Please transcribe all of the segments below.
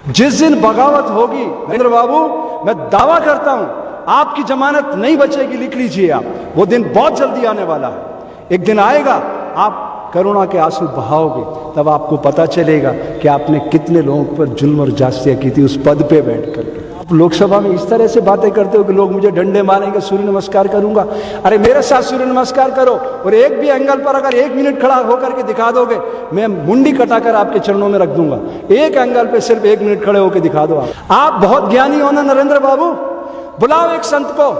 जिस दिन बगावत होगी नरेंद्र बाबू, मैं दावा करता हूं आपकी जमानत नहीं बचेगी, लिख लीजिए आप। वो दिन बहुत जल्दी आने वाला है। एक दिन आएगा, आप करुणा के आंसू बहाओगे, तब आपको पता चलेगा कि आपने कितने लोगों पर जुल्म और जास्तियां की थी उस पद पे बैठ करके। आप लोकसभा में इस तरह से बातें करते हो कि लोग मुझे डंडे मारेंगे, सूर्य नमस्कार करूंगा। अरे मेरे साथ सूर्य नमस्कार करो और एक भी एंगल पर अगर 1 मिनट खड़ा होकर के दिखा दोगे, मैं मुंडी कटाकर आपके चरणों में रख दूंगा। एक एंगल पे सिर्फ 1 मिनट खड़े होकर दिखा दो। आप बहुत ज्ञानी हो ना नरेंद्र बाबू, बुलाओ एक संत को,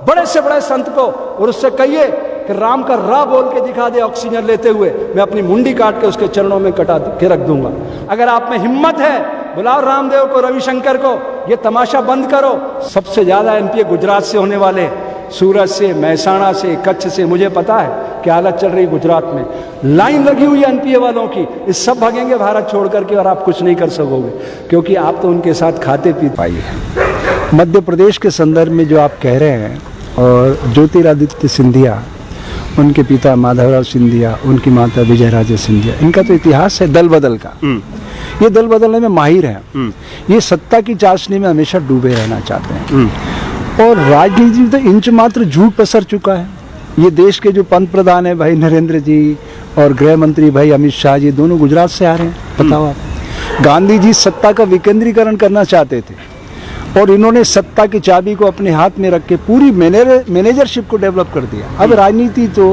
बड़े से बड़े संत को, और उससे कहिए कि राम का रा बोल के दिखा दे ऑक्सीजन लेते हुए, मैं अपनी मुंडी काट के उसके चरणों में कटा के रख दूंगा। अगर आप में हिम्मत है, बुलाओ रामदेव को, रविशंकर को, ये तमाशा बंद करो। सबसे ज्यादा एमपी गुजरात से होने वाले, सूरत से, महसाणा से, कच्छ से, मुझे पता है क्या हालत चल रही गुजरात में। लाइन लगी हुई है एनपीए वालों की, इस सब भागेंगे भारत छोड़ करके और आप कुछ नहीं कर सकोगे, क्योंकि आप तो उनके साथ खाते पी पाई है। मध्य प्रदेश के संदर्भ में जो आप कह रहे हैं, और ज्योतिरादित्य सिंधिया, उनके पिता माधवराव सिंधिया, उनकी माता विजय राजे सिंधिया, इनका तो इतिहास है दल बदल का। ये दल बदलने में माहिर हैं। ये सत्ता की चाशनी में हमेशा डूबे रहना चाहते हैं, और राजनीति में तो इंच मात्र झूठ पसर चुका है। ये देश के जो पंत प्रधान है भाई नरेंद्र जी, और गृह मंत्री भाई अमित शाह जी, दोनों गुजरात से आ रहे हैं। बताओ आप, गांधी जी सत्ता का विकेंद्रीकरण करना चाहते थे, और इन्होंने सत्ता की चाबी को अपने हाथ में रख के पूरी मैनेजरशिप को डेवलप कर दिया। अब राजनीति तो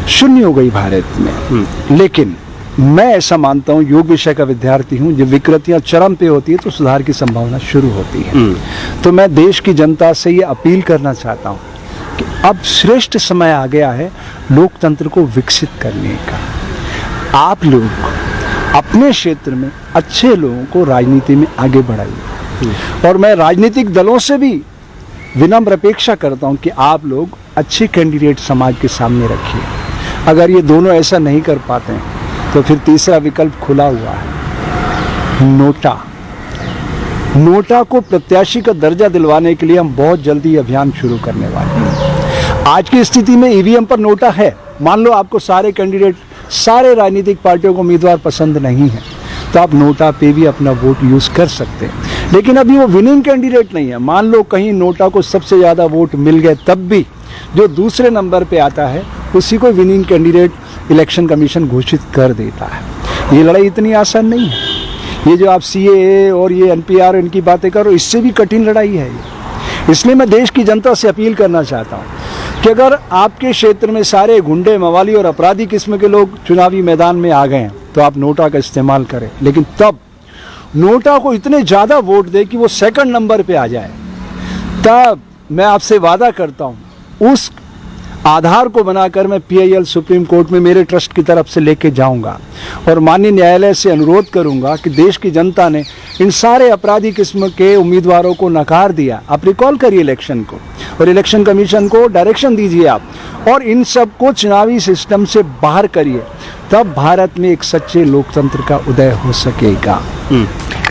शून्य हो गई भारत में। लेकिन मैं ऐसा मानता हूँ, योग विषय का विद्यार्थी हूँ, जब विकृतियां चरम पे होती है तो सुधार की संभावना शुरू होती है। तो मैं देश की जनता से ये अपील करना चाहता हूँ कि अब श्रेष्ठ समय आ गया है लोकतंत्र को विकसित करने का। आप लोग अपने क्षेत्र में अच्छे लोगों को राजनीति में आगे बढ़ाइए, और मैं राजनीतिक दलों से भी विनम्र अपेक्षा करता हूं कि आप लोग अच्छे कैंडिडेट समाज के सामने रखिए। अगर ये दोनों ऐसा नहीं कर पाते हैं तो फिर तीसरा विकल्प खुला हुआ है, नोटा। नोटा को प्रत्याशी का दर्जा दिलवाने के लिए हम बहुत जल्दी अभियान शुरू करने वाले हैं। आज की स्थिति में ईवीएम पर नोटा है। मान लो आपको सारे कैंडिडेट, सारे राजनीतिक पार्टियों को उम्मीदवार पसंद नहीं है, तो आप नोटा पे भी अपना वोट यूज कर सकते हैं। लेकिन अभी वो विनिंग कैंडिडेट नहीं है। मान लो कहीं नोटा को सबसे ज़्यादा वोट मिल गए, तब भी जो दूसरे नंबर पे आता है उसी को विनिंग कैंडिडेट इलेक्शन कमीशन घोषित कर देता है। ये लड़ाई इतनी आसान नहीं है। ये जो आप सीएए और ये एनपीआर इनकी बातें करो, इससे भी कठिन लड़ाई है ये। इसलिए मैं देश की जनता से अपील करना चाहता हूँ कि अगर आपके क्षेत्र में सारे गुंडे, मवाली और अपराधी किस्म के लोग चुनावी मैदान में आ गए हैं, तो आप नोटा का इस्तेमाल करें। लेकिन तब नोटा को इतने ज़्यादा वोट दे कि वो सेकंड नंबर पे आ जाए, तब मैं आपसे वादा करता हूँ उस आधार को बनाकर मैं पीआईएल सुप्रीम कोर्ट में मेरे ट्रस्ट की तरफ से लेके जाऊंगा, और माननीय न्यायालय से अनुरोध करूंगा कि देश की जनता ने इन सारे अपराधी किस्म के उम्मीदवारों को नकार दिया। आप रिकॉल करिए इलेक्शन को, और इलेक्शन कमीशन को डायरेक्शन दीजिए आप, और इन सब को चुनावी सिस्टम से बाहर करिए। तब भारत में एक सच्चे लोकतंत्र का उदय हो सकेगा।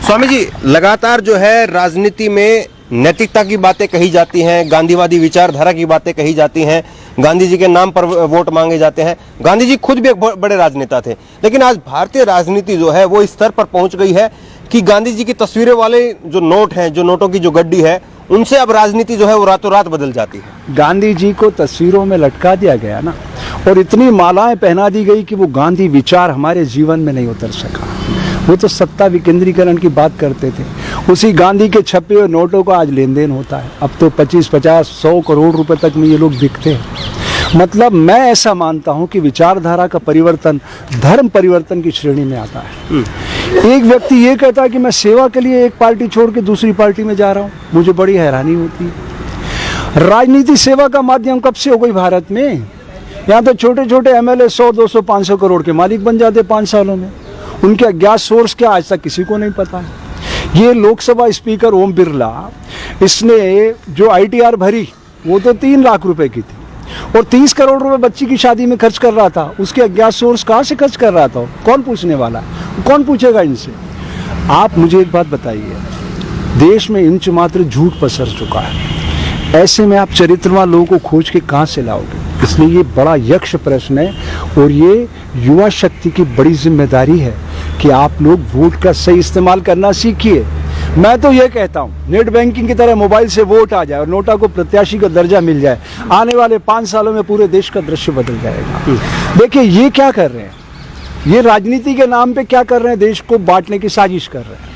स्वामी जी, लगातार जो है राजनीति में नैतिकता की बातें कही जाती हैं, गांधीवादी विचारधारा की बातें कही जाती हैं, गांधी जी के नाम पर वोट मांगे जाते हैं। गांधी जी खुद भी एक बड़े राजनेता थे, लेकिन आज भारतीय राजनीति जो है वो इस स्तर पर पहुंच गई है कि गांधी जी की तस्वीरें वाले जो नोट हैं, जो नोटों की जो गड्डी है, उनसे अब राजनीति जो है वो रातों रात बदल जाती है। गांधी जी को तस्वीरों में लटका दिया गया ना, और इतनी मालाएं पहना दी गई कि वो गांधी विचार हमारे जीवन में नहीं उतर सका। वो तो सत्ता विकेंद्रीकरण की बात करते थे। उसी गांधी के छपे हुए नोटों का आज लेन देन होता है। अब तो 25, 50, 100 करोड़ रुपए तक में ये लोग बिकते हैं। मतलब मैं ऐसा मानता हूं कि विचारधारा का परिवर्तन धर्म परिवर्तन की श्रेणी में आता है। एक व्यक्ति ये कहता है कि मैं सेवा के लिए एक पार्टी छोड़ के दूसरी पार्टी में जा रहा हूं, मुझे बड़ी हैरानी होती है। राजनीति सेवा का माध्यम कब से हो गई भारत में? यहाँ तो छोटे छोटे एमएलए 100, 200, 500 करोड़ के मालिक बन जाते 5 सालों में। उनके अज्ञात सोर्स क्या आज तक किसी को नहीं पता है। ये लोकसभा स्पीकर ओम बिरला, इसने जो आईटीआर भरी वो तो 3 लाख रुपए की थी, और 30 करोड़ रुपए बच्ची की शादी में खर्च कर रहा था। उसके अज्ञात सोर्स कहाँ से खर्च कर रहा था? कौन पूछने वाला है? कौन पूछेगा इनसे? आप मुझे एक बात बताइए, देश में इंच मात्र झूठ पसर चुका है। ऐसे में आप चरित्रवान लोगों को खोज के कहाँ से लाओगे? इसलिए ये बड़ा यक्ष प्रश्न है, और ये युवा शक्ति की बड़ी जिम्मेदारी है कि आप लोग वोट का सही इस्तेमाल करना सीखिए। मैं तो ये कहता हूँ नेट बैंकिंग की तरह मोबाइल से वोट आ जाए और नोटा को प्रत्याशी का दर्जा मिल जाए, आने वाले 5 सालों में पूरे देश का दृश्य बदल जाएगा। देखिए ये क्या कर रहे हैं, ये राजनीति के नाम पे क्या कर रहे हैं, देश को बांटने की साजिश कर रहे हैं।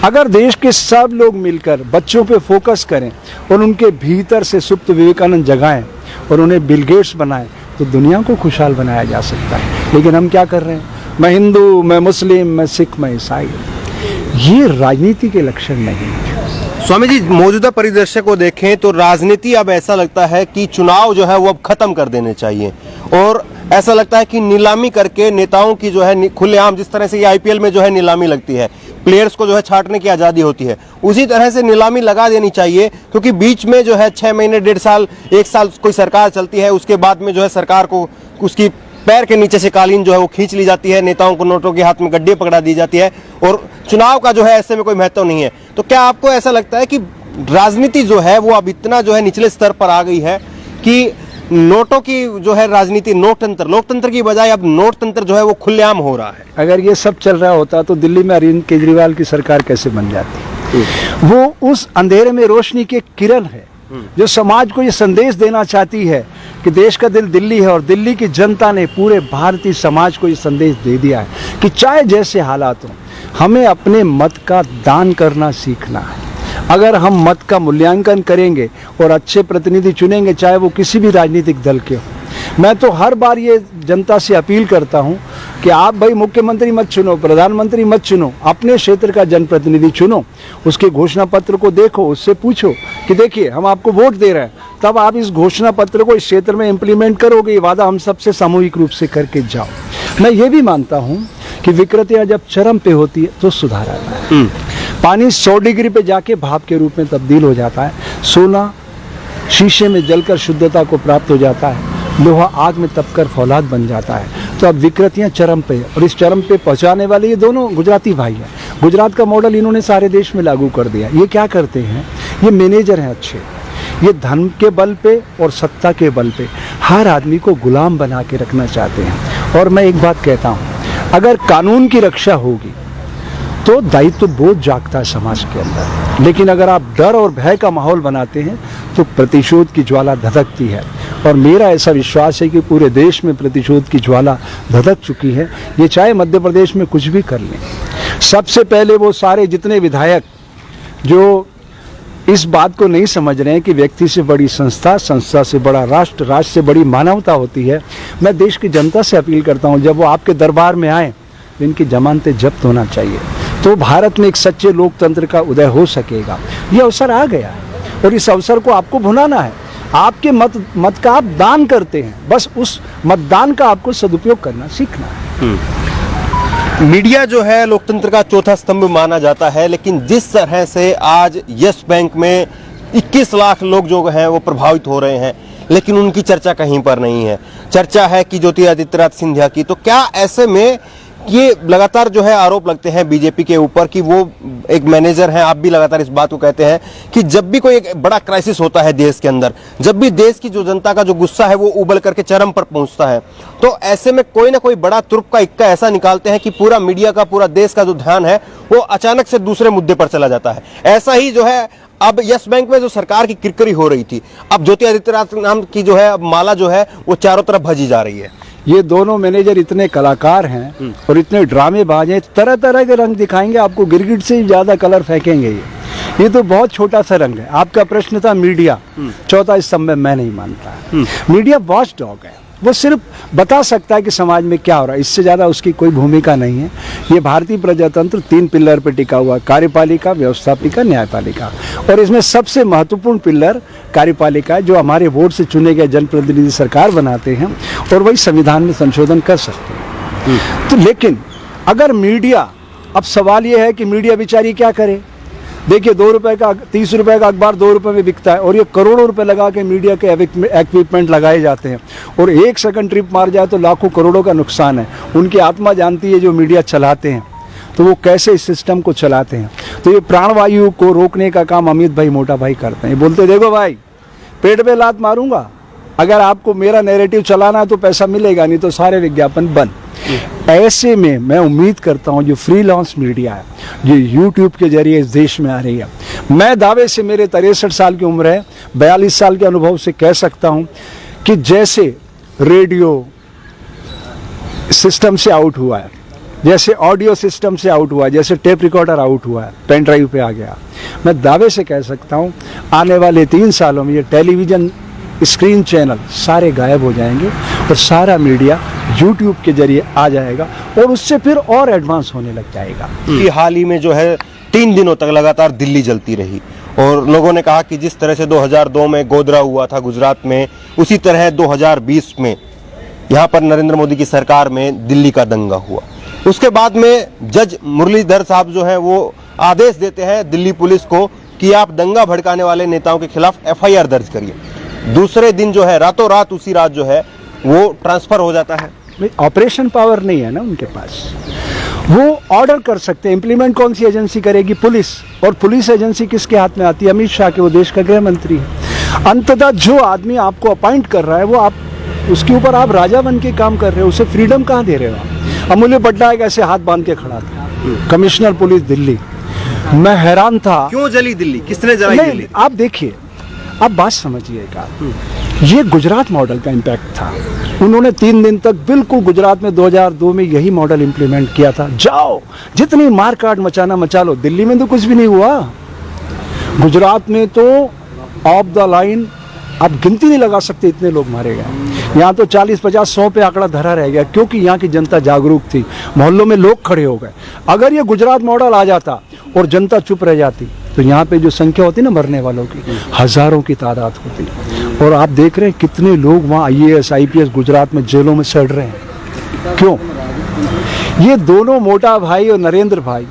अगर देश के सब लोग मिलकर बच्चों पे फोकस करें और उनके भीतर से सुप्त विवेकानंद जगाएं और उन्हें बिल गेट्स बनाएं तो दुनिया को खुशहाल बनाया जा सकता है। लेकिन हम क्या कर रहे हैं, मैं हिंदू, मैं मुस्लिम, मैं सिख, मैं ईसाई, ये राजनीति के लक्षण नहीं है। स्वामी जी, मौजूदा परिदृश्य को देखें तो राजनीति अब ऐसा लगता है कि चुनाव जो है वो अब खत्म कर देने चाहिए, और ऐसा लगता है कि नीलामी करके नेताओं की जो है खुलेआम, जिस तरह से ये आईपीएल में जो है नीलामी लगती है, प्लेयर्स को जो है छांटने की आज़ादी होती है, उसी तरह से नीलामी लगा देनी चाहिए। क्योंकि बीच में जो है 6 महीने, 1.5 साल, 1 साल कोई सरकार चलती है, उसके बाद में जो है सरकार को उसकी पैर के नीचे से कालीन जो है वो खींच ली जाती है, नेताओं को नोटों के हाथ में गड्ढे पकड़ा दी जाती है, और चुनाव का जो है ऐसे में कोई महत्व नहीं है। तो क्या आपको ऐसा लगता है कि राजनीति जो है वो अब इतना जो है निचले स्तर पर आ गई है कि नोटों की जो है राजनीति, लोकतंत्र की बजाय अब नोटतंत्र जो है वो खुलेआम हो रहा है? अगर ये सब चल रहा होता तो दिल्ली में अरविंद केजरीवाल की सरकार कैसे बन जाती? वो उस अंधेरे में रोशनी की किरण है जो समाज को ये संदेश देना चाहती है कि देश का दिल दिल्ली है, और दिल्ली की जनता ने पूरे भारतीय समाज को ये संदेश दे दिया है कि चाहे जैसे हालात हों, हमें अपने मत का दान करना सीखना है। अगर हम मत का मूल्यांकन करेंगे और अच्छे प्रतिनिधि चुनेंगे, चाहे वो किसी भी राजनीतिक दल के हो। मैं तो हर बार ये जनता से अपील करता हूँ कि आप भाई मुख्यमंत्री मत चुनो, प्रधानमंत्री मत चुनो, अपने क्षेत्र का जनप्रतिनिधि चुनो, उसके घोषणा पत्र को देखो, उससे पूछो कि देखिए हम आपको वोट दे रहे हैं, तब आप इस घोषणा पत्र को इस क्षेत्र में इम्प्लीमेंट करोगे, ये वादा हम सबसे सामूहिक रूप से करके जाओ। मैं ये भी मानता हूँ कि विकृतियाँ जब चरम पे होती है तो सुधार आता है। पानी 100 डिग्री पे जाके भाप के रूप में तब्दील हो जाता है, सोना शीशे में जलकर शुद्धता को प्राप्त हो जाता है, लोहा आग में तपकर फौलाद बन जाता है। तो अब विकृतियाँ चरम पे, और इस चरम पे पहुँचाने वाले ये दोनों गुजराती भाई हैं। गुजरात का मॉडल इन्होंने सारे देश में लागू कर दिया। ये क्या करते हैं, ये मैनेजर हैं अच्छे, ये धन के बल पे और सत्ता के बल पे हर आदमी को गुलाम बना के रखना चाहते हैं। और मैं एक बात कहता हूँ, अगर कानून की रक्षा होगी तो दायित्व बोझ जागता है समाज के अंदर, लेकिन अगर आप डर और भय का माहौल बनाते हैं तो प्रतिशोध की ज्वाला धधकती है। और मेरा ऐसा विश्वास है कि पूरे देश में प्रतिशोध की ज्वाला धधक चुकी है। ये चाहे मध्य प्रदेश में कुछ भी कर लें, सबसे पहले वो सारे जितने विधायक जो इस बात को नहीं समझ रहे हैं कि व्यक्ति से बड़ी संस्था, संस्था से बड़ा राष्ट्र, राष्ट्र से बड़ी मानवता होती है, मैं देश की जनता से अपील करता हूँ, जब वो आपके दरबार में आए तो इनकी जमानतें जब्त होना चाहिए। तो भारत में एक सच्चे लोकतंत्र का उदय हो सकेगा। ये अवसर आ गया है और इस अवसर को आपको भुनाना है। आपके मत का आप दान करते हैं, बस उस मतदान का आपको सदुपयोग करना सीखना है। मीडिया जो है लोकतंत्र का चौथा स्तंभ माना जाता है, लेकिन जिस तरह से आज यस बैंक में 21 लाख लोग जो हैं वो प्रभावित हो रहे हैं, लेकिन उनकी चर्चा कहीं पर नहीं है। चर्चा है कि ज्योतिरादित्य सिंधिया की। तो क्या ऐसे में ये लगातार जो है आरोप लगते हैं बीजेपी के ऊपर कि वो एक मैनेजर हैं, आप भी लगातार इस बात को कहते हैं कि जब भी कोई एक बड़ा क्राइसिस होता है देश के अंदर, जब भी देश की जो जनता का जो गुस्सा है वो उबल करके चरम पर पहुंचता है, तो ऐसे में कोई ना कोई बड़ा तुर्क का इक्का ऐसा निकालते हैं कि पूरा मीडिया का, पूरा देश का जो ध्यान है वो अचानक से दूसरे मुद्दे पर चला जाता है। ऐसा ही जो है अब यस बैंक में जो सरकार की किरकिरी हो रही थी, अब ज्योतिरादित्य नाम की जो है माला जो है वो चारों तरफ भजी जा रही है। ये दोनों मैनेजर इतने कलाकार हैं और इतने ड्रामेबाज हैं, तरह तरह के रंग दिखाएंगे आपको, गिरगिट से ज्यादा कलर फेंकेंगे। ये तो बहुत छोटा सा रंग है। आपका प्रश्न था मीडिया, चौथा स्तंभ में मैं नहीं मानता। मीडिया वॉच डॉग है, वो सिर्फ बता सकता है कि समाज में क्या हो रहा है, इससे ज़्यादा उसकी कोई भूमिका नहीं है। ये भारतीय प्रजातंत्र 3 पिलर पर टिका हुआ, कार्यपालिका, व्यवस्थापिका, न्यायपालिका, और इसमें सबसे महत्वपूर्ण पिलर कार्यपालिका है, जो हमारे वोट से चुने गए जनप्रतिनिधि सरकार बनाते हैं और वही संविधान में संशोधन कर सकते हैं। तो लेकिन अगर मीडिया, अब सवाल ये है कि मीडिया बेचारी क्या करे। देखिए 2 रुपए का, 30 रुपए का अखबार 2 रुपए में बिकता है, और ये करोड़ों रुपए लगा के मीडिया के इक्विपमेंट लगाए जाते हैं, और 1 सेकंड ट्रिप मार जाए तो लाखों करोड़ों का नुकसान है। उनकी आत्मा जानती है जो मीडिया चलाते हैं, तो वो कैसे इस सिस्टम को चलाते हैं। तो ये प्राणवायु को रोकने का काम अमित भाई, मोटा भाई करते हैं। बोलते देखो भाई, पेट पे लात मारूंगा अगर आपको मेरा नैरेटिव चलाना है तो पैसा मिलेगा, नहीं तो सारे विज्ञापन बंद। ऐसे में मैं उम्मीद करता हूं जो फ्रीलांस मीडिया है, जो यूट्यूब के जरिए इस देश में आ रही है, मैं दावे से, मेरे 63 साल की उम्र है, 42 साल के अनुभव से कह सकता हूं कि जैसे रेडियो सिस्टम से आउट हुआ है, जैसे ऑडियो सिस्टम से आउट हुआ है, जैसे टेप रिकॉर्डर आउट हुआ है, पेन ड्राइव पे आ गया, मैं दावे से कह सकता हूं आने वाले 3 सालों में ये टेलीविजन स्क्रीन चैनल सारे गायब हो जाएंगे और सारा मीडिया यूट्यूब के जरिए आ जाएगा और उससे फिर और एडवांस होने लग जाएगा। कि हाल ही में जो है 3 दिनों तक लगातार दिल्ली जलती रही और लोगों ने कहा कि जिस तरह से 2002 में गोधरा हुआ था गुजरात में, उसी तरह 2020 में यहाँ पर नरेंद्र मोदी की सरकार में दिल्ली का दंगा हुआ। उसके बाद में जज मुरलीधर साहब जो है वो आदेश देते हैं दिल्ली पुलिस को कि आप दंगा भड़काने वाले नेताओं के खिलाफ एफआईआर दर्ज करिए। दूसरे दिन जो है रातों रात उसी रात जो है वो ट्रांसफर हो जाता है। ऑपरेशन पावर नहीं है ना उनके पास, वो ऑर्डर कर सकते हैं। इम्प्लीमेंट कौन सी एजेंसी करेगी? पुलिस। और पुलिस एजेंसी किसके हाथ में आती है? अमित शाह के, वो देश का गृह मंत्री है। अंततः जो आदमी आपको अपॉइंट कर रहा है वो आप, उसके ऊपर आप राजा बन के काम कर रहे हो, उसे फ्रीडम कहाँ दे रहे हो आप? अमूल्य पटनायक ऐसे हाथ बांध के खड़ा था, कमिश्नर पुलिस दिल्ली। मैं हैरान था, क्यों जली दिल्ली, किसने जलाई दिल्ली? आप देखिए, आप बात समझिएगा, ये गुजरात मॉडल का इम्पैक्ट था। उन्होंने 3 दिन तक बिल्कुल गुजरात में 2002 में यही मॉडल इंप्लीमेंट किया था। जाओ जितनी मार काट मचाना मचा लो। दिल्ली में तो कुछ भी नहीं हुआ, गुजरात में तो ऑफ द लाइन आप गिनती नहीं लगा सकते इतने लोग मारे गए। यहाँ तो 40, 50, 100 पे आंकड़ा धरा रह गया क्योंकि यहाँ की जनता जागरूक थी, मोहल्लों में लोग खड़े हो गए। अगर ये गुजरात मॉडल आ जाता और जनता चुप रह जाती तो यहाँ पे जो संख्या होती ना मरने वालों की, हजारों की तादाद होती। और आप देख रहे हैं कितने लोग वहाँ IAS, IPS गुजरात में जेलों में सड़ रहे हैं। क्यों? ये दोनों मोटा भाई और नरेंद्र भाई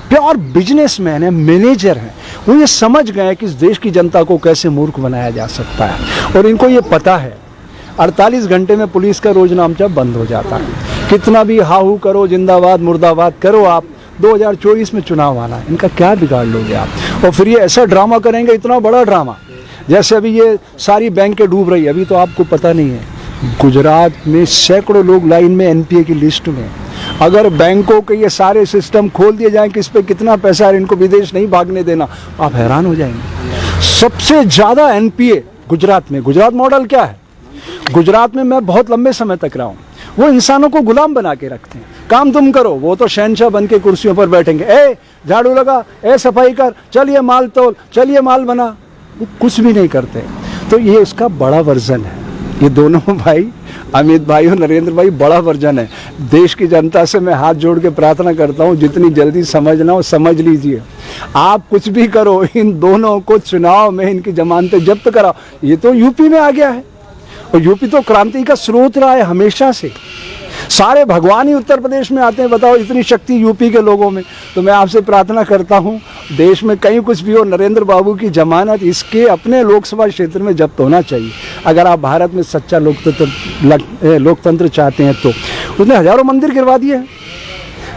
प्योर बिजनेसमैन है, मैनेजर हैं। वो ये समझ गए कि इस देश की जनता को कैसे मूर्ख बनाया जा सकता है और इनको ये पता है 48 घंटे में पुलिस का रोजनामचा बंद हो जाता है। कितना भी हाहू करो, जिंदाबाद मुर्दाबाद करो, आप 2024 में चुनाव आना है, इनका क्या बिगाड़ लोगे आप? और फिर ये ऐसा ड्रामा करेंगे, इतना बड़ा ड्रामा, जैसे अभी ये सारी बैंकें डूब रही है। अभी तो आपको पता नहीं है, गुजरात में सैकड़ों लोग लाइन में NPA की लिस्ट में। अगर बैंकों के ये सारे सिस्टम खोल दिए जाएं कि इस पे कितना पैसा है, इनको विदेश नहीं भागने देना, आप हैरान हो जाएंगे। सबसे ज़्यादा NPA गुजरात में। गुजरात मॉडल क्या है? गुजरात में मैं बहुत लंबे समय तक रहा हूँ, वो इंसानों को गुलाम बना के रखते हैं। काम तुम करो, वो तो शहंशाह बन के कुर्सियों पर बैठेंगे। ए झाड़ू लगा, ए सफाई कर, चलिए माल तोल, चलिए माल बना, वो कुछ भी नहीं करते। तो ये उसका बड़ा वर्जन है। ये दोनों भाई, अमित भाई और नरेंद्र भाई, बड़ा वर्जन है। देश की जनता से मैं हाथ जोड़ के प्रार्थना करता हूँ, जितनी जल्दी समझना हो समझ लीजिए। आप कुछ भी करो, इन दोनों को चुनाव में इनकी जमानतें जब्त कराओ। ये तो यूपी में आ गया है और यूपी तो क्रांति का स्रोत रहा है हमेशा से। सारे भगवान ही उत्तर प्रदेश में आते हैं, बताओ इतनी शक्ति यूपी के लोगों में। तो मैं आपसे प्रार्थना करता हूं, देश में कहीं कुछ भी हो, नरेंद्र बाबू की जमानत इसके अपने लोकसभा क्षेत्र में जब्त होना चाहिए। अगर आप भारत में सच्चा लोकतंत्र चाहते हैं तो। उसने हजारों मंदिर गिरवा दिए हैं।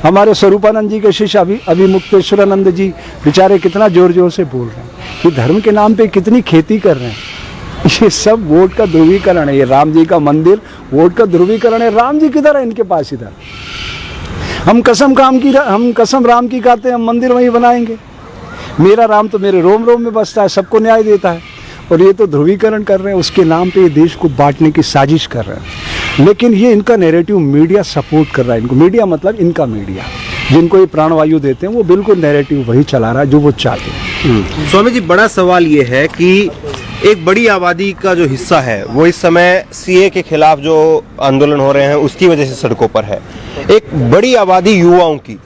हमारे स्वरूपानंद जी के शिष्य अभिमुक्तेश्वरानंद जी बेचारे कितना जोर जोर से बोल रहे हैं कि धर्म के नाम पे कितनी खेती कर रहे हैं। ये सब वोट का ध्रुवीकरण है। ये राम जी का मंदिर वोट का ध्रुवीकरण है। राम जी किधर है इनके पास? इधर हम कसम राम की खाते हैं, हम मंदिर वहीं बनाएंगे। मेरा राम तो मेरे रोम रोम में बसता है, सबको न्याय देता है। और ये तो ध्रुवीकरण कर रहे हैं, उसके नाम पे ये देश को बांटने की साजिश कर रहे हैं। लेकिन ये इनका नैरेटिव मीडिया सपोर्ट कर रहा है। इनको मीडिया मतलब इनका मीडिया, जिनको ये प्राणवायु देते हैं, वो बिल्कुल नैरेटिव वही चला रहा है जो वो चाहते हैं। स्वामी जी, बड़ा सवाल ये है कि एक बड़ी आबादी का जो हिस्सा है वो इस समय CA के खिलाफ जो आंदोलन हो रहे हैं उसकी वजह से सड़कों पर है। एक बड़ी आबादी युवाओं की,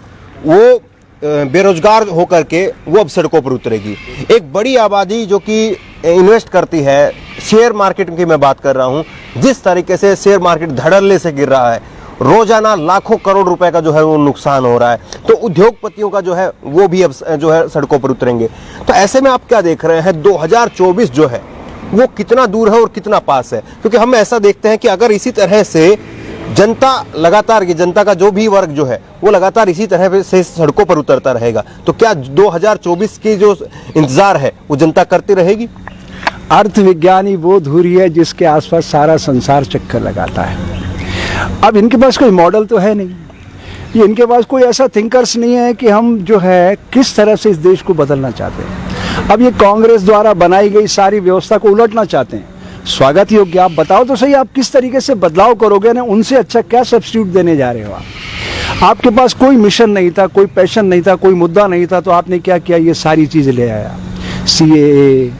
वो बेरोजगार होकर के वो अब सड़कों पर उतरेगी। एक बड़ी आबादी जो कि इन्वेस्ट करती है, शेयर मार्केट की मैं बात कर रहा हूँ, जिस तरीके से शेयर मार्केट धड़ल्ले से गिर रहा है, रोजाना लाखों करोड़ रुपए का जो है वो नुकसान हो रहा है, तो उद्योगपतियों का जो है वो भी अब जो है सड़कों पर उतरेंगे। तो ऐसे में आप क्या देख रहे हैं, 2024 जो है वो कितना दूर है और कितना पास है? क्योंकि हम ऐसा देखते हैं कि अगर इसी तरह से जनता लगातार, ये जनता का जो भी वर्ग जो है वो लगातार इसी तरह से सड़कों पर उतरता रहेगा, तो क्या 2024 की जो इंतजार है वो जनता करती रहेगी? अर्थविज्ञानी वो धुरी है जिसके आसपास सारा संसार चक्कर लगाता है। अब इनके पास कोई मॉडल तो है नहीं, ये इनके पास कोई ऐसा थिंकर्स नहीं है कि हम जो है किस तरह से इस देश को बदलना चाहते हैं। अब ये कांग्रेस द्वारा बनाई गई सारी व्यवस्था को उलटना चाहते हैं। स्वागत योग्य, आप बताओ तो सही, आप किस तरीके से बदलाव करोगे ना, उनसे अच्छा क्या सब्स्टिट्यूट देने जा रहे हो आप। आपके पास कोई मिशन नहीं था, कोई पैशन नहीं था, कोई मुद्दा नहीं था, तो आपने क्या किया, ये सारी चीज़ ले आया। CAA,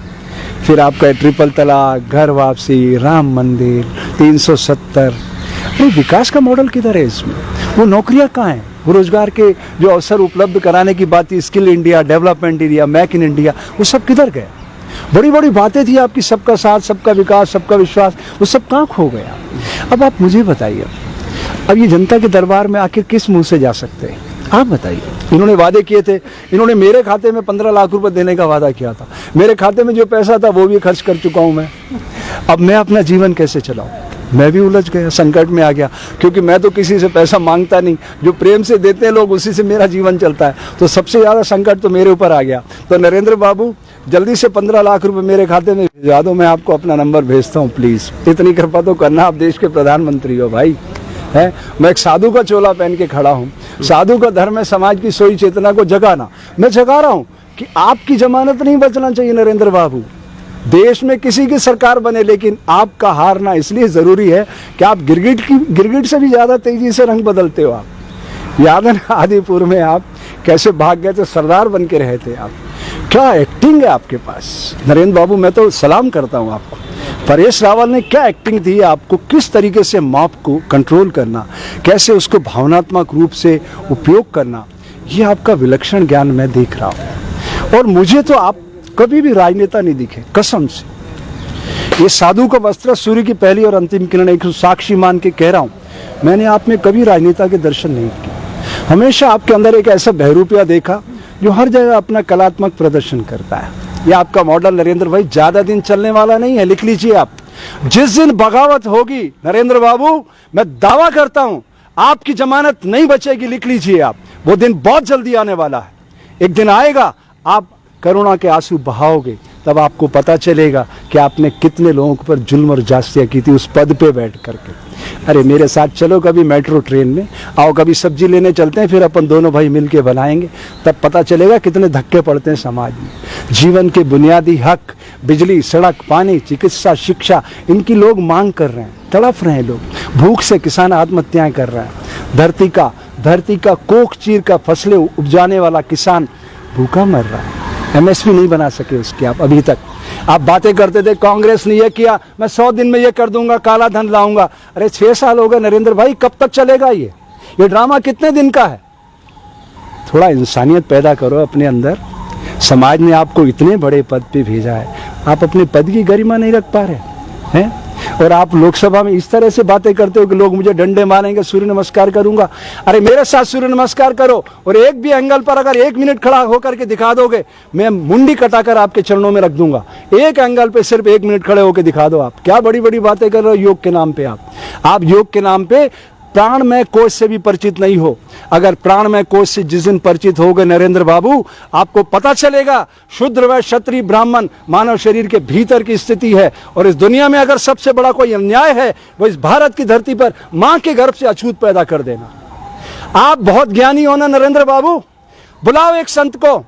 फिर आपका ट्रिपल तलाक, घर वापसी, राम मंदिर, 370। अरे विकास का मॉडल किधर है इसमें? वो नौकरियां कहाँ हैं? वो रोजगार के जो अवसर उपलब्ध कराने की बात थी, skill India, development India, make in India, वो सब किधर गए? बड़ी बड़ी बातें थी आपकी, सबका साथ, सबका विकास, सबका विश्वास, वो सब कहाँ खो गया? अब आप मुझे बताइए, अब ये जनता के दरबार में आखिर किस मुंह से जा सकते हैं? आप बताइए। इन्होंने वादे किए थे, इन्होंने मेरे खाते में 15 लाख रुपए देने का वादा किया था। मेरे खाते में जो पैसा था वो भी खर्च कर चुका हूं मैं। अब मैं अपना जीवन कैसे चलाऊं? मैं भी उलझ गया, संकट में आ गया, क्योंकि मैं तो किसी से पैसा मांगता नहीं, जो प्रेम से देते हैं लोग उसी से मेरा जीवन चलता है। तो सबसे ज़्यादा संकट तो मेरे ऊपर आ गया। तो नरेंद्र बाबू, जल्दी से 15 लाख रुपए मेरे खाते में भिजवा दो, मैं आपको अपना नंबर भेजता हूँ, प्लीज़ इतनी कृपा तो करना। आप देश के प्रधानमंत्री हो भाई, है। मैं एक साधु का चोला पहन के खड़ा हूँ। साधु का धर्म है समाज की सोई चेतना को जगाना। मैं जगा रहा हूँ कि आपकी जमानत नहीं बचना चाहिए नरेंद्र बाबू। देश में किसी की सरकार बने, लेकिन आपका हारना इसलिए जरूरी है कि आप गिरगिट से भी ज्यादा तेजी से रंग बदलते हो। आप याद है ना, आदिपुर में आप कैसे भाग गए थे, सरदार बन के रहे थे आप। क्या एक्टिंग है आपके पास नरेंद्र बाबू, मैं तो सलाम करता हूँ आपको। परेश रावल ने क्या एक्टिंग दी है आपको, किस तरीके से मॉब को कंट्रोल करना, कैसे उसको भावनात्मक रूप से उपयोग करना, ये आपका विलक्षण ज्ञान मैं देख रहा हूँ। और मुझे तो आप कभी भी राजनेता नहीं दिखे, कसम से। ये साधु का वस्त्र, सूर्य की पहली और अंतिम किरण, एक साक्षी मान के कह रहा हूँ, मैंने आप में कभी राजनेता के दर्शन नहीं किए। हमेशा आपके अंदर एक ऐसा बहरूपिया देखा जो हर जगह अपना कलात्मक प्रदर्शन करता है। ये आपका मॉडल नरेंद्र भाई ज्यादा दिन चलने वाला नहीं है, लिख लीजिए आप। जिस दिन बगावत होगी नरेंद्र बाबू, मैं दावा करता हूं आपकी जमानत नहीं बचेगी, लिख लीजिए आप। वो दिन बहुत जल्दी आने वाला है। एक दिन आएगा, आप करुणा के आंसू बहाओगे, तब आपको पता चलेगा कि आपने कितने लोगों पर जुल्म और जास्तियाँ की थी उस पद पे बैठ करके। अरे मेरे साथ चलो कभी मेट्रो ट्रेन में, आओ कभी सब्जी लेने चलते हैं, फिर अपन दोनों भाई मिल के बनाएंगे, तब पता चलेगा कितने धक्के पड़ते हैं समाज में। जीवन के बुनियादी हक, बिजली, सड़क, पानी, चिकित्सा, शिक्षा, इनकी लोग मांग कर रहे हैं, तड़प रहे हैं लोग। भूख से किसान आत्महत्याएं कर रहे हैं। धरती का कोख चीर का फसलें उपजाने वाला किसान भूखा मर रहा है। MSP नहीं बना सके उसकी आप अभी तक। आप बातें करते थे कांग्रेस ने ये किया, मैं 100 दिन में ये कर दूंगा, काला धन लाऊंगा। अरे 6 साल हो गए नरेंद्र भाई, कब तक चलेगा ये ड्रामा कितने दिन का है? थोड़ा इंसानियत पैदा करो अपने अंदर। समाज ने आपको इतने बड़े पद पे भेजा है, आप अपने पद की गरिमा नहीं रख पा रहे हैं। और आप लोकसभा में इस तरह से बातें करते हो कि लोग मुझे डंडे मारेंगे, सूर्य नमस्कार करूंगा। अरे मेरे साथ सूर्य नमस्कार करो, और एक भी एंगल पर अगर 1 मिनट खड़ा होकर के दिखा दोगे, मैं मुंडी कटाकर आपके चरणों में रख दूंगा। एक एंगल पे सिर्फ 1 मिनट खड़े होकर दिखा दो। आप क्या बड़ी बड़ी बातें कर रहे हो योग के नाम पे। आप योग के नाम पे प्राणमय कोश से भी परिचित नहीं हो। अगर प्राणमय कोश से जिस दिन परिचित हो गए नरेंद्र बाबू, आपको पता चलेगा शूद्र व क्षत्रिय ब्राह्मण मानव शरीर के भीतर की स्थिति है। और इस दुनिया में अगर सबसे बड़ा कोई अन्याय है, वो इस भारत की धरती पर मां के गर्भ से अछूत पैदा कर देना। आप बहुत ज्ञानी हो ना नरेंद्र बाबू, बुलाओ एक संत को,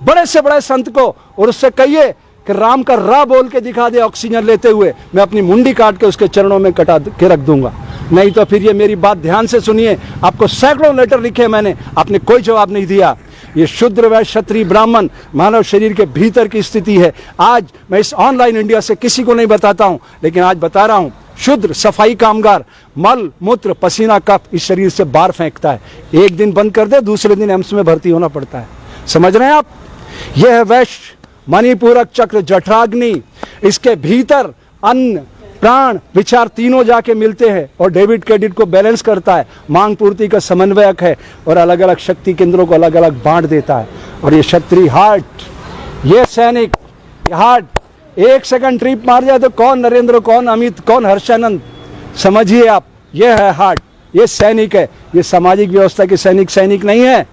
बड़े से बड़े संत को, और उससे कहिए कि राम का रा बोल के दिखा दे ऑक्सीजन लेते हुए, मैं अपनी मुंडी काट के उसके चरणों में कटा के रख दूंगा। नहीं तो फिर ये मेरी बात ध्यान से सुनिए, आपको सैकड़ों लेटर लिखे मैंने, आपने कोई जवाब नहीं दिया। ये शूद्र व क्षत्रिय ब्राह्मण मानव शरीर के भीतर की स्थिति है। आज मैं इस ऑनलाइन इंडिया से किसी को नहीं बताता हूं, लेकिन आज बता रहा हूं, शूद्र सफाई कामगार मल मूत्र पसीना कफ इस शरीर से बाहर फेंकता है। एक दिन बंद कर दे, दूसरे दिन एम्स में भर्ती होना पड़ता है। समझ रहे हैं आप? यह है वैश्य मणिपूरक चक्र जठराग्नि। इसके भीतर अन्न प्राण विचार तीनों जाके मिलते हैं और डेबिट क्रेडिट को बैलेंस करता है, मांग पूर्ति का समन्वयक है और अलग अलग शक्ति केंद्रों को अलग अलग बांट देता है। और ये क्षत्रिय हार्ट, ये सैनिक, ये हार्ट 1 सेकंड ट्रिप मार जाए तो कौन नरेंद्र, कौन अमित, कौन हर्षानंद, समझिए आप, ये है हार्ट, ये सैनिक है। ये सामाजिक व्यवस्था के सैनिक नहीं है,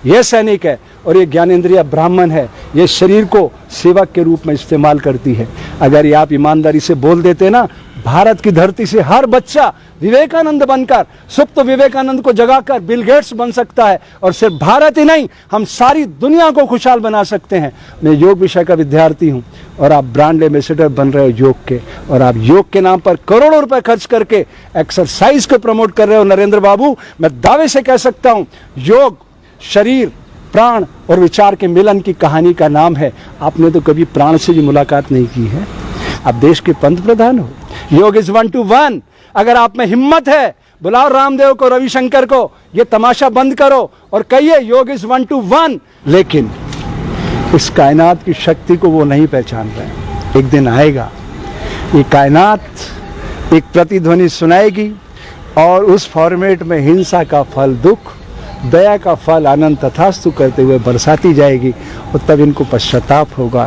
ये सैनिक है। और ये ज्ञानेंद्रिय ब्राह्मण है, ये शरीर को सेवक के रूप में इस्तेमाल करती है। अगर ये आप ईमानदारी से बोल देते ना, भारत की धरती से हर बच्चा विवेकानंद बनकर, सुप्त विवेकानंद को जगाकर बिल गेट्स बन सकता है। और सिर्फ भारत ही नहीं, हम सारी दुनिया को खुशहाल बना सकते हैं। मैं योग विषय का विद्यार्थी हूँ और आप ब्रांड एम्बेसडर बन रहे हो योग के, और आप योग के नाम पर करोड़ों रुपए खर्च करके एक्सरसाइज को प्रमोट कर रहे हो नरेंद्र बाबू। मैं दावे से कह सकता हूँ, योग शरीर, प्राण और विचार के मिलन की कहानी का नाम है। आपने तो कभी प्राण से भी मुलाकात नहीं की है। आप देश के पंत प्रधान हो। योग इज 1 to 1। अगर आप में हिम्मत है, बुलाओ रामदेव को, रविशंकर को, ये तमाशा बंद करो और कहिए योग इज 1 to 1। लेकिन इस कायनात की शक्ति को वो नहीं पहचान रहे। एक दिन आएगा, ये कायनात एक प्रतिध्वनि सुनाएगी और उस फॉर्मेट में हिंसा का फल दुख, दया का फल आनंद तथास्तु करते हुए बरसाती जाएगी। और तब इनको पश्चाताप होगा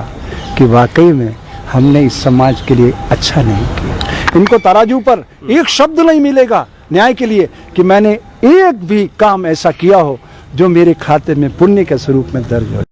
कि वाकई में हमने इस समाज के लिए अच्छा नहीं किया। इनको तराजू पर एक शब्द नहीं मिलेगा न्याय के लिए कि मैंने एक भी काम ऐसा किया हो जो मेरे खाते में पुण्य के स्वरूप में दर्ज हो।